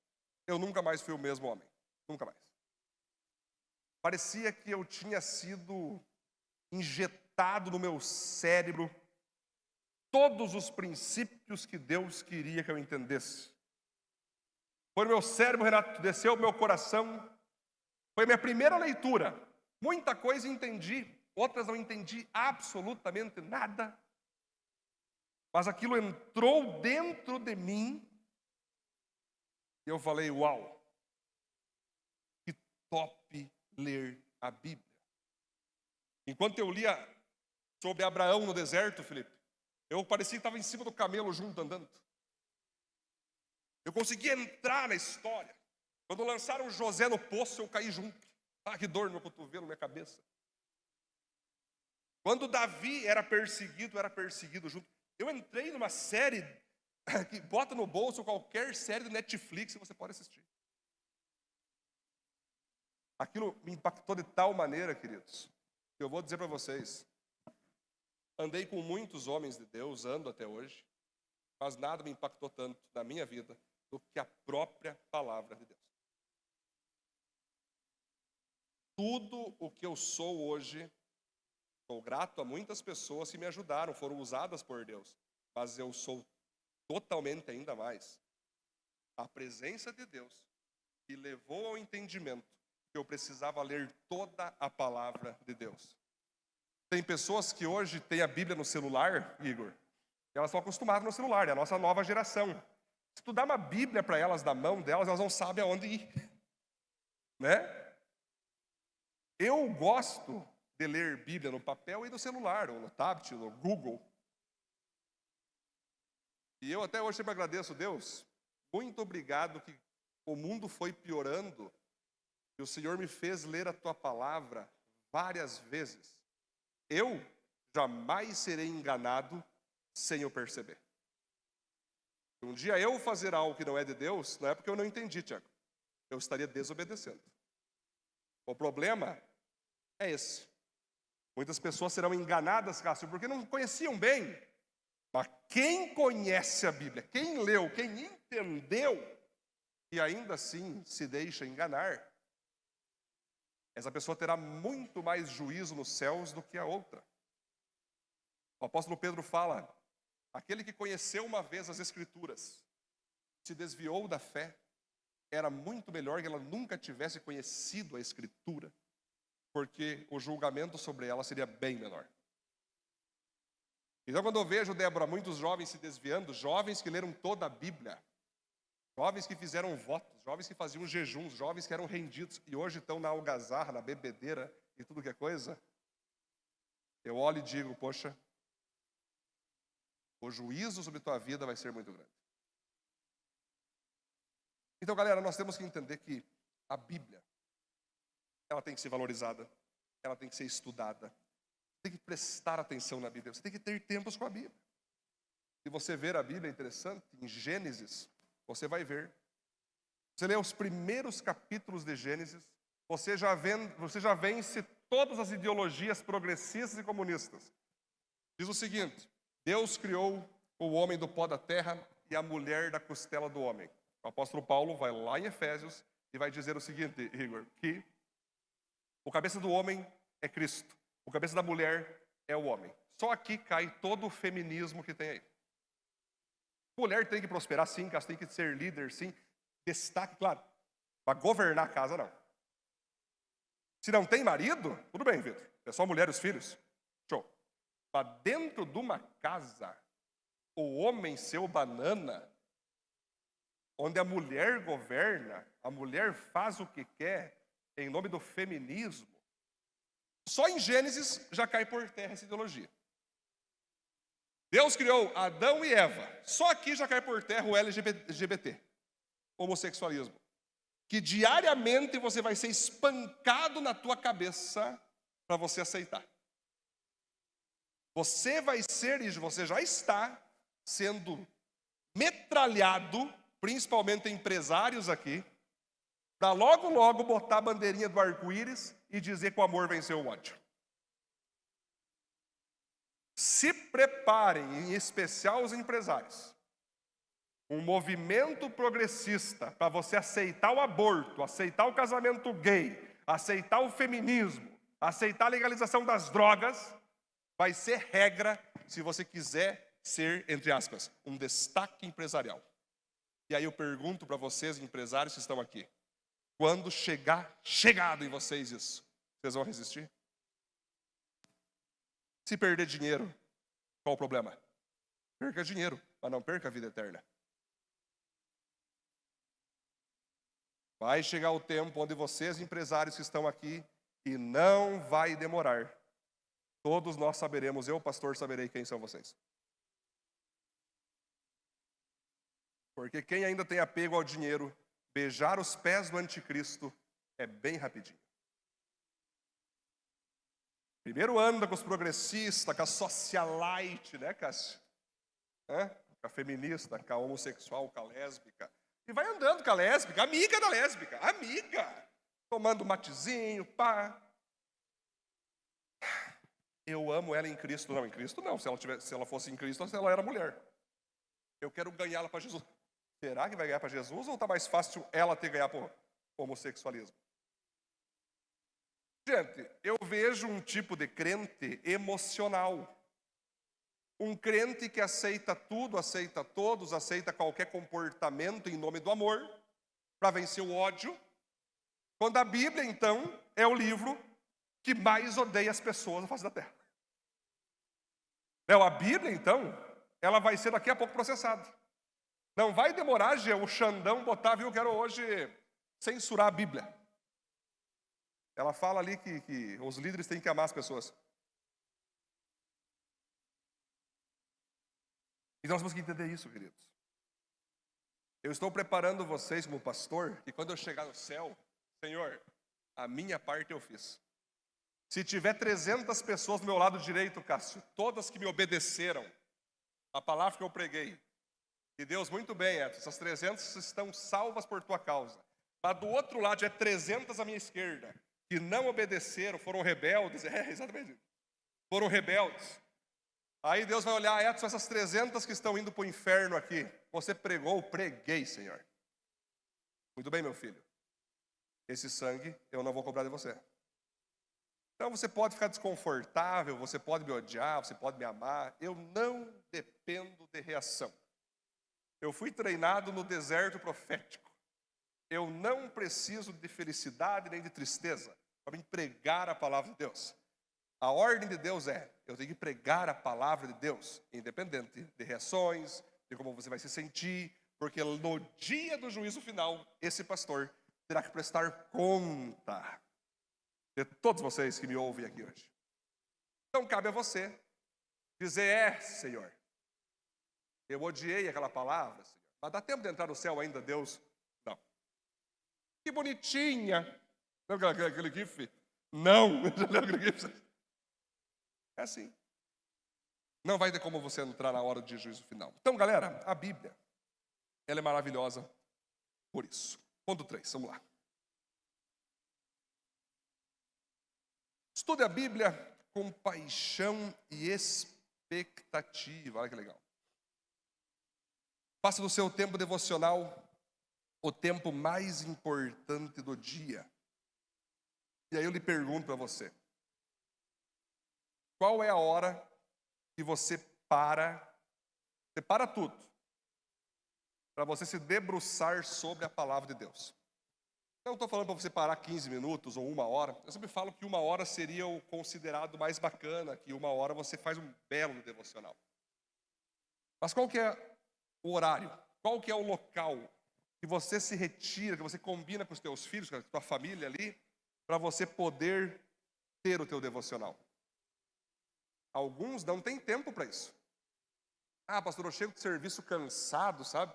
Eu nunca mais fui o mesmo homem. Nunca mais. Parecia que eu tinha sido injetado no meu cérebro todos os princípios que Deus queria que eu entendesse. Foi no meu cérebro, Renato, desceu o meu coração. Foi a minha primeira leitura. Muita coisa entendi, outras não entendi absolutamente nada. Mas aquilo entrou dentro de mim. E eu falei, uau, que top ler a Bíblia. Enquanto eu lia sobre Abraão no deserto, Felipe, eu parecia que estava em cima do camelo junto, andando. Eu conseguia entrar na história. Quando lançaram José no poço, eu caí junto. Ah, que dor no meu cotovelo, na minha cabeça. Quando Davi era perseguido junto. Eu entrei numa série que bota no bolso qualquer série do Netflix que você pode assistir. Aquilo me impactou de tal maneira, queridos, que eu vou dizer para vocês. Andei com muitos homens de Deus, ando até hoje, mas nada me impactou tanto na minha vida do que a própria palavra de Deus. Tudo o que eu sou hoje, sou grato a muitas pessoas que me ajudaram, foram usadas por Deus, mas eu sou totalmente ainda mais a presença de Deus que levou ao entendimento que eu precisava ler toda a palavra de Deus. Tem pessoas que hoje têm a Bíblia no celular, Igor, e elas estão acostumadas no celular, é a nossa nova geração. Se tu dá uma Bíblia para elas na mão delas, elas não sabem aonde ir. Né? Eu gosto de ler Bíblia no papel e no celular, ou no tablet, no Google. E eu até hoje sempre agradeço a Deus. Muito obrigado que o mundo foi piorando e o Senhor me fez ler a tua palavra várias vezes. Eu jamais serei enganado sem eu perceber. Um dia eu fazer algo que não é de Deus, não é porque eu não entendi, Tiago. Eu estaria desobedecendo. O problema é esse. Muitas pessoas serão enganadas, Cássio, porque não conheciam bem. Mas quem conhece a Bíblia, quem leu, quem entendeu, e ainda assim se deixa enganar, essa pessoa terá muito mais juízo nos céus do que a outra. O apóstolo Pedro fala, aquele que conheceu uma vez as Escrituras, se desviou da fé, era muito melhor que ela nunca tivesse conhecido a Escritura, porque o julgamento sobre ela seria bem menor. Então, quando eu vejo, Débora, muitos jovens se desviando, jovens que leram toda a Bíblia, jovens que fizeram votos, jovens que faziam jejuns, jovens que eram rendidos e hoje estão na algazarra, na bebedeira e tudo que é coisa, eu olho e digo, poxa, o juízo sobre tua vida vai ser muito grande. Então, galera, nós temos que entender que a Bíblia, ela tem que ser valorizada, ela tem que ser estudada, tem que prestar atenção na Bíblia, você tem que ter tempos com a Bíblia. Se você ver a Bíblia, é interessante, em Gênesis, você vai ver. Você lê os primeiros capítulos de Gênesis, você já vence todas as ideologias progressistas e comunistas. Diz o seguinte, Deus criou o homem do pó da terra e a mulher da costela do homem. O apóstolo Paulo vai lá em Efésios e vai dizer o seguinte, Igor, que o cabeça do homem é Cristo, o cabeça da mulher é o homem. Só aqui cai todo o feminismo que tem aí. Mulher tem que prosperar sim, ela tem que ser líder sim, destaque, claro, para governar a casa não. Se não tem marido, tudo bem, Vitor, é só mulher e os filhos, show. Para dentro de uma casa, o homem ser o banana, onde a mulher governa, a mulher faz o que quer, em nome do feminismo, só em Gênesis já cai por terra essa ideologia. Deus criou Adão e Eva, só aqui já cai por terra o LGBT, homossexualismo. Que diariamente você vai ser espancado na tua cabeça para você aceitar. Você vai ser, e você já está sendo metralhado, principalmente empresários aqui, para logo, logo botar a bandeirinha do arco-íris e dizer que o amor venceu o ódio. Se preparem, em especial os empresários, um movimento progressista para você aceitar o aborto, aceitar o casamento gay, aceitar o feminismo, aceitar a legalização das drogas, vai ser regra se você quiser ser, entre aspas, um destaque empresarial. E aí eu pergunto para vocês, empresários que estão aqui, quando chegado em vocês isso, vocês vão resistir? Se perder dinheiro, qual o problema? Perca dinheiro, mas não perca a vida eterna. Vai chegar o tempo onde vocês, empresários que estão aqui, e não vai demorar, todos nós saberemos, eu, pastor, saberei quem são vocês. Porque quem ainda tem apego ao dinheiro, beijar os pés do anticristo é bem rapidinho. Primeiro anda com os progressistas, com a socialite, né, Cássio? Com a feminista, com a homossexual, com a lésbica. E vai andando com a lésbica, amiga da lésbica, amiga. Tomando um matezinho, pá. Eu amo ela em Cristo. Não, em Cristo não. Se ela fosse em Cristo, ela era mulher. Eu quero ganhá-la para Jesus. Será que vai ganhar para Jesus ou está mais fácil ela ter ganhar para o homossexualismo? Gente, eu vejo um tipo de crente emocional. Um crente que aceita tudo, aceita todos, aceita qualquer comportamento em nome do amor, para vencer o ódio. Quando a Bíblia, então, é o livro que mais odeia as pessoas na face da terra. A Bíblia, então, ela vai ser daqui a pouco processada. Não vai demorar, o Xandão botar, viu, eu quero hoje censurar a Bíblia. Ela fala ali que os líderes têm que amar as pessoas. E nós temos que entender isso, queridos. Eu estou preparando vocês como pastor, e quando eu chegar no céu, Senhor, a minha parte eu fiz. Se tiver 300 pessoas do meu lado direito, Cássio, todas que me obedeceram, a palavra que eu preguei, e Deus, muito bem, Edson, essas 300 estão salvas por tua causa. Mas do outro lado, é 300 à minha esquerda, que não obedeceram, foram rebeldes. Exatamente. Foram rebeldes. Aí Deus vai olhar, Edson, essas 300 que estão indo para o inferno aqui. Você pregou? Preguei, Senhor. Muito bem, meu filho. Esse sangue eu não vou cobrar de você. Então você pode ficar desconfortável, você pode me odiar, você pode me amar. Eu não dependo de reação. Eu fui treinado no deserto profético. Eu não preciso de felicidade nem de tristeza para me pregar a palavra de Deus. A ordem de Deus eu tenho que pregar a palavra de Deus, independente de reações, de como você vai se sentir, porque no dia do juízo final, esse pastor terá que prestar conta de todos vocês que me ouvem aqui hoje. Então cabe a você dizer, Senhor, eu odiei aquela palavra, Senhor, mas dá tempo de entrar no céu ainda, Deus? Não. Que bonitinha. Lembra aquele gif? Não. É assim. Não vai ter como você entrar na hora de juízo final. Então, galera, a Bíblia, ela é maravilhosa por isso. Ponto 3, vamos lá. Estude a Bíblia com paixão e expectativa. Olha que legal. Faça do seu tempo devocional o tempo mais importante do dia. E aí eu lhe pergunto para você. Qual é a hora que você para tudo, para você se debruçar sobre a palavra de Deus? Não estou falando para você parar 15 minutos ou 1 hora. Eu sempre falo que 1 hora seria o considerado mais bacana, que 1 hora você faz um belo devocional. Mas qual que é o horário? Qual que é o local que você se retira, que você combina com os teus filhos, com a tua família ali, para você poder ter o teu devocional? Alguns não têm tempo para isso. Ah, pastor, eu chego de serviço cansado, sabe?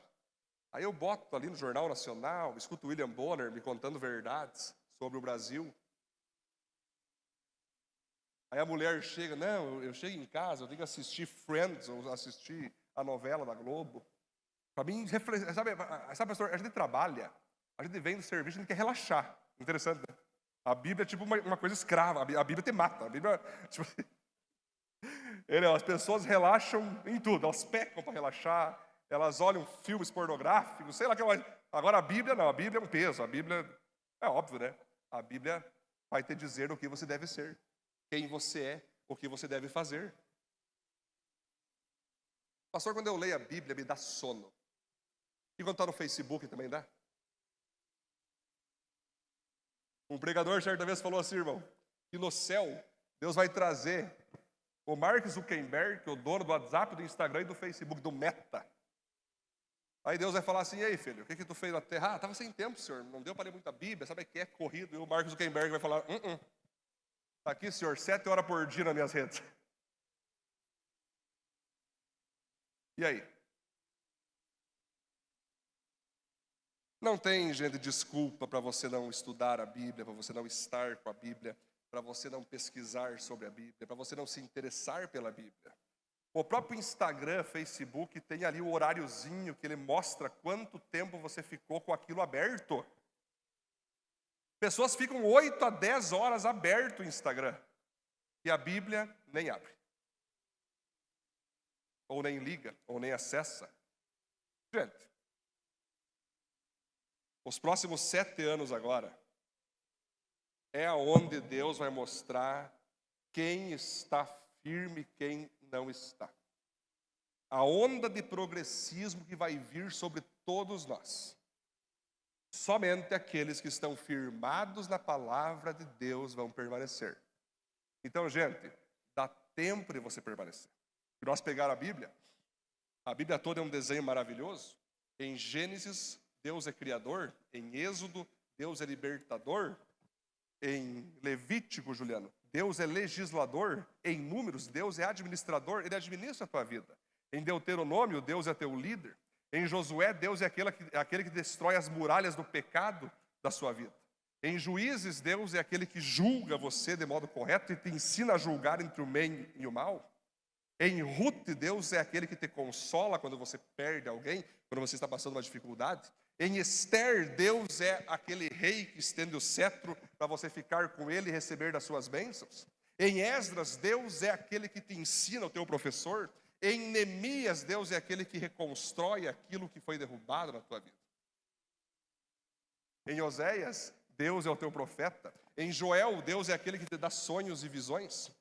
Aí eu boto ali no Jornal Nacional, escuto William Bonner me contando verdades sobre o Brasil. Aí a mulher chega, não, eu chego em casa, eu tenho que assistir Friends, ou assistir a novela da Globo. Para mim, sabe, pastor, a gente trabalha, a gente vem do serviço, a gente quer relaxar. Interessante, né? A Bíblia é tipo uma coisa escrava, a Bíblia te mata. A Bíblia, tipo, as pessoas relaxam em tudo, elas pecam para relaxar, elas olham filmes pornográficos, sei lá que mais. Agora a Bíblia não, a Bíblia é um peso, a Bíblia, é óbvio, né? A Bíblia vai te dizer o que você deve ser, quem você é, o que você deve fazer. Pastor, quando eu leio a Bíblia, me dá sono. E quando está no Facebook também dá? Um pregador certa vez falou assim, irmão, que no céu Deus vai trazer o Mark Zuckerberg, que é o dono do WhatsApp, do Instagram e do Facebook, do Meta. Aí Deus vai falar assim, e aí filho, o que tu fez na terra? Ah, estava sem tempo, senhor, não deu para ler muita Bíblia, sabe o que é corrido? E o Mark Zuckerberg vai falar, Está aqui, senhor, 7 horas por dia nas minhas redes. E aí? Não tem, gente, desculpa para você não estudar a Bíblia, para você não estar com a Bíblia, para você não pesquisar sobre a Bíblia, para você não se interessar pela Bíblia. O próprio Instagram, Facebook, tem ali o horáriozinho que ele mostra quanto tempo você ficou com aquilo aberto. Pessoas ficam 8 a 10 horas aberto o Instagram. E a Bíblia nem abre. Ou nem liga, ou nem acessa. Gente, os próximos 7 anos agora, é onde Deus vai mostrar quem está firme e quem não está. A onda de progressismo que vai vir sobre todos nós. Somente aqueles que estão firmados na palavra de Deus vão permanecer. Então, gente, dá tempo de você permanecer. Se nós pegar a Bíblia toda é um desenho maravilhoso. Em Gênesis, Deus é criador. Em Êxodo, Deus é libertador. Em Levítico, Juliano, Deus é legislador. Em Números, Deus é administrador. Ele administra a tua vida. Em Deuteronômio, Deus é teu líder. Em Josué, Deus é aquele que destrói as muralhas do pecado da sua vida. Em Juízes, Deus é aquele que julga você de modo correto e te ensina a julgar entre o bem e o mal. Em Ruth, Deus é aquele que te consola quando você perde alguém, quando você está passando uma dificuldade. Em Esther, Deus é aquele rei que estende o cetro para você ficar com ele e receber das suas bênçãos. Em Esdras, Deus é aquele que te ensina, o teu professor. Em Neemias, Deus é aquele que reconstrói aquilo que foi derrubado na tua vida. Em Oséias, Deus é o teu profeta. Em Joel, Deus é aquele que te dá sonhos e visões.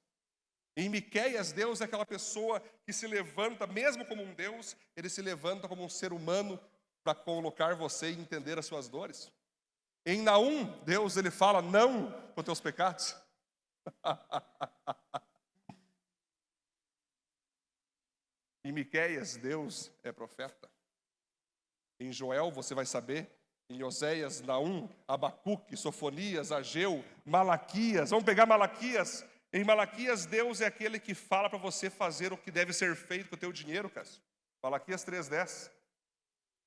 Em Miqueias, Deus é aquela pessoa que se levanta, mesmo como um Deus, ele se levanta como um ser humano para colocar você e entender as suas dores. Em Naum, Deus ele fala não para os teus pecados. Em Miqueias, Deus é profeta. Em Joel, você vai saber. Em Oséias, Naum, Abacuque, Sofonias, Ageu, Malaquias. Vamos pegar Malaquias. Em Malaquias, Deus é aquele que fala para você fazer o que deve ser feito com o teu dinheiro, Cássio. Malaquias 3:10.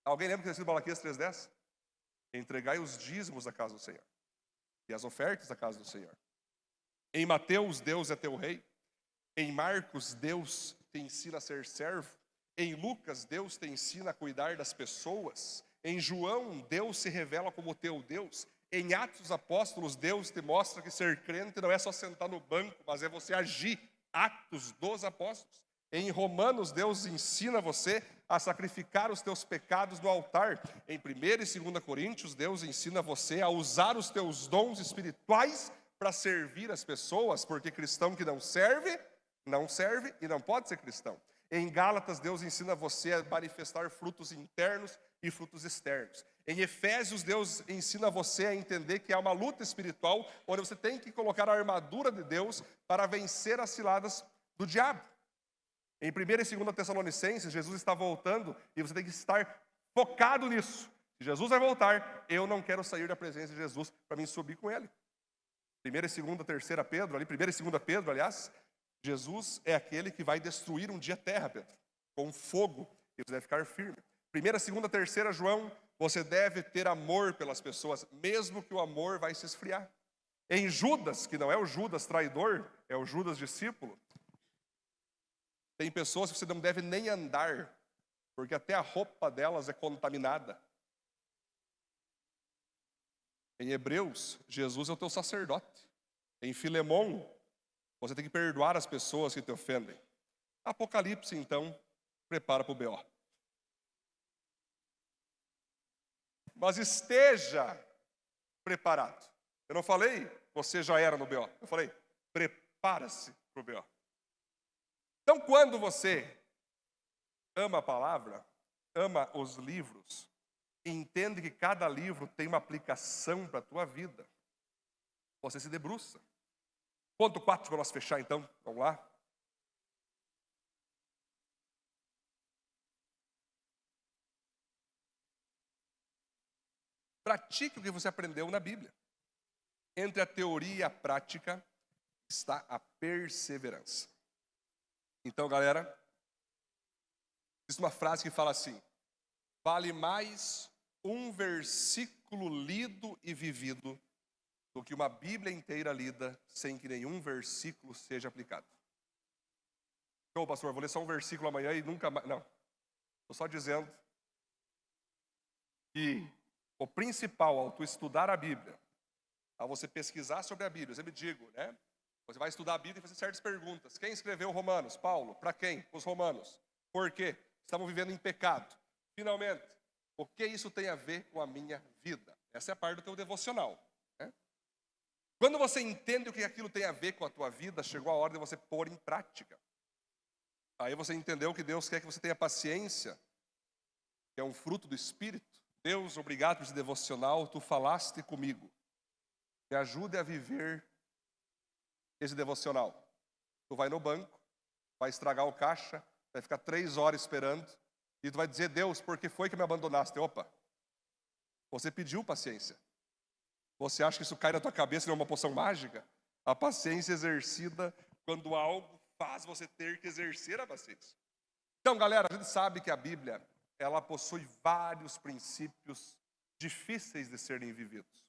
Alguém lembra que tem sido Malaquias 3:10? Entregai os dízimos da casa do Senhor e as ofertas da casa do Senhor. Em Mateus, Deus é teu rei. Em Marcos, Deus te ensina a ser servo. Em Lucas, Deus te ensina a cuidar das pessoas. Em João, Deus se revela como teu Deus. Em Atos dos Apóstolos, Deus te mostra que ser crente não é só sentar no banco, mas é você agir. Atos dos Apóstolos. Em Romanos, Deus ensina você a sacrificar os teus pecados no altar. Em 1 e 2 Coríntios, Deus ensina você a usar os teus dons espirituais para servir as pessoas, porque cristão que não serve e não pode ser cristão. Em Gálatas, Deus ensina você a manifestar frutos internos e frutos externos. Em Efésios, Deus ensina você a entender que há uma luta espiritual, onde você tem que colocar a armadura de Deus para vencer as ciladas do diabo. Em 1 e 2 Tessalonicenses, Jesus está voltando e você tem que estar focado nisso. Se Jesus vai voltar, eu não quero sair da presença de Jesus para mim subir com ele. 1 e 2 Pedro, 1 e 2 Pedro, aliás, Jesus é aquele que vai destruir um dia a terra, Pedro, com fogo, e você deve ficar firme. 1, 2, 3 João, você deve ter amor pelas pessoas, mesmo que o amor vai se esfriar. Em Judas, que não é o Judas traidor, é o Judas discípulo, tem pessoas que você não deve nem andar, porque até a roupa delas é contaminada. Em Hebreus, Jesus é o teu sacerdote. Em Filemão, você tem que perdoar as pessoas que te ofendem. Apocalipse, então, prepara para o BO. Mas esteja preparado. Eu não falei, você já era no BO. Eu falei, prepara-se para o BO. Então, quando você ama a palavra, ama os livros, entende que cada livro tem uma aplicação para a tua vida, você se debruça. Ponto 4 para nós fechar, então. Vamos lá. Pratique o que você aprendeu na Bíblia. Entre a teoria e a prática está a perseverança. Então, galera, existe uma frase que fala assim: vale mais um versículo lido e vivido do que uma Bíblia inteira lida sem que nenhum versículo seja aplicado. Ô, pastor, vou ler só um versículo amanhã e nunca mais... Não, estou só dizendo que o principal ao tu estudar a Bíblia, ao você pesquisar sobre a Bíblia, eu sempre digo, né? Você vai estudar a Bíblia e fazer certas perguntas. Quem escreveu Romanos? Paulo. Para quem? Os romanos. Por quê? Estavam vivendo em pecado. Finalmente, o que isso tem a ver com a minha vida? Essa é a parte do teu devocional. Né? Quando você entende o que aquilo tem a ver com a tua vida, chegou a hora de você pôr em prática. Aí você entendeu que Deus quer que você tenha paciência, que é um fruto do Espírito. Deus, obrigado por esse devocional, tu falaste comigo. Me ajude a viver esse devocional. Tu vai no banco, vai estragar o caixa, vai ficar 3 horas esperando, e tu vai dizer, Deus, por que foi que me abandonaste? Opa, você pediu paciência. Você acha que isso cai na tua cabeça e não é uma poção mágica? A paciência exercida quando algo faz você ter que exercer a paciência. Então, galera, a gente sabe que a Bíblia, ela possui vários princípios difíceis de serem vividos.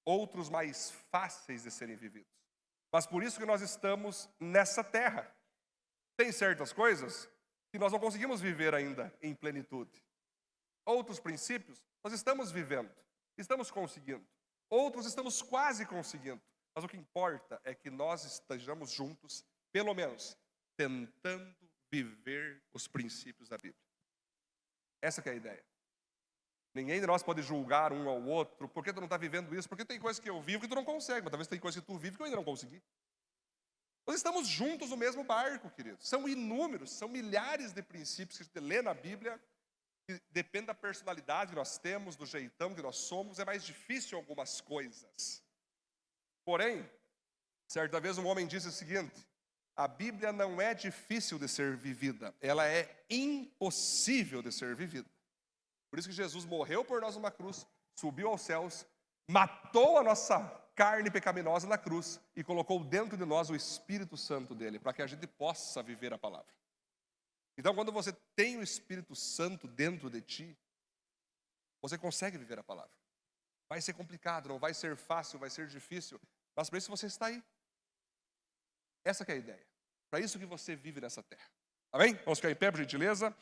Outros mais fáceis de serem vividos. Mas por isso que nós estamos nessa terra. Tem certas coisas que nós não conseguimos viver ainda em plenitude. Outros princípios nós estamos vivendo, estamos conseguindo. Outros estamos quase conseguindo. Mas o que importa é que nós estejamos juntos, pelo menos, tentando viver os princípios da Bíblia. Essa que é a ideia. Ninguém de nós pode julgar um ao outro. Por que tu não está vivendo isso? Porque tem coisas que eu vivo que tu não consegue. Mas talvez tem coisas que tu vive que eu ainda não consegui. Nós estamos juntos no mesmo barco, queridos. São inúmeros, são milhares de princípios que a gente lê na Bíblia. Que depende da personalidade que nós temos, do jeitão que nós somos. É mais difícil algumas coisas. Porém, certa vez um homem disse o seguinte: a Bíblia não é difícil de ser vivida. Ela é impossível de ser vivida. Por isso que Jesus morreu por nós numa cruz, subiu aos céus, matou a nossa carne pecaminosa na cruz e colocou dentro de nós o Espírito Santo dele, para que a gente possa viver a palavra. Então, quando você tem o Espírito Santo dentro de ti, você consegue viver a palavra. Vai ser complicado, não vai ser fácil, vai ser difícil, mas para isso você está aí. Essa que é a ideia. Para isso que você vive nessa terra. Amém? Vamos ficar em pé, por gentileza.